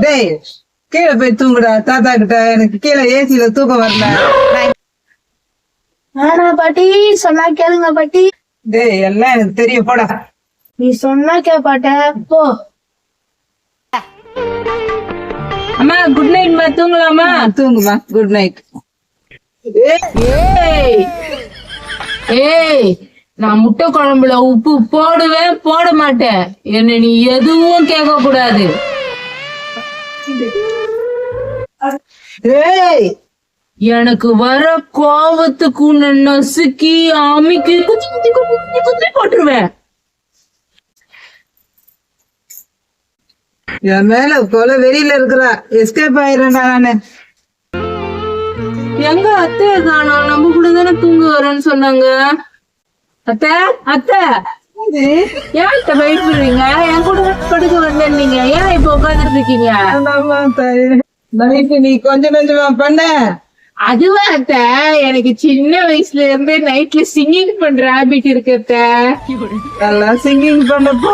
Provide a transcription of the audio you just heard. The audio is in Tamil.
டேய் கீழே போய் தூங்குடா தாத்தா கிட்ட. எனக்கு கீழே ஏசியில தூக்கம் வரல. ஆனா பாட்டி சொன்னா கேளுங்க பாட்டி. டேய் எல்லாம் எனக்கு தெரியும் போடா. நீ சொன்னா கேப்பாட்ட போ. அம்மா குட் நைட்மா, தூங்கலாமா? தூங்குமா, குட் நைட். ஏய் ஏய், நான் முட்டை குழம்புல உப்பு போடுவேன் போட மாட்டேன். என்ன நீ எதுவும் கேட்க கூடாது. ஏய் எனக்கு வர கோவத்துக்கு உன்னை நசுக்கி அமுக்கி குத்தி குத்தி குத்தி குத்தி குத்தி போட்டுருவேன். என் மேல கொலை வெளியில இருக்கிறா. எஸ்கேப் ஆயிரேன்டா நானு. எங்க அத்தைய காணோம்? நம்ம கூட தானே தூங்க வரேன்னு சொன்னாங்க. அத்தை அத்தை, ஏன் வெயிட் பண்றீங்க? என் கூட படுக்க வந்தீங்க, ஏன் இப்ப உட்காந்துட்டு இருக்கீங்க? நைட்டு நீ கொஞ்சம் கொஞ்சமா பண்ண. அதுவா அத்தை, எனக்கு சின்ன வயசுல இருந்தே நைட்ல சிங்கிங் பண்ற ஹாபிட் இருக்கு அத்தை. நல்லா சிங்கிங் பண்ணப்போ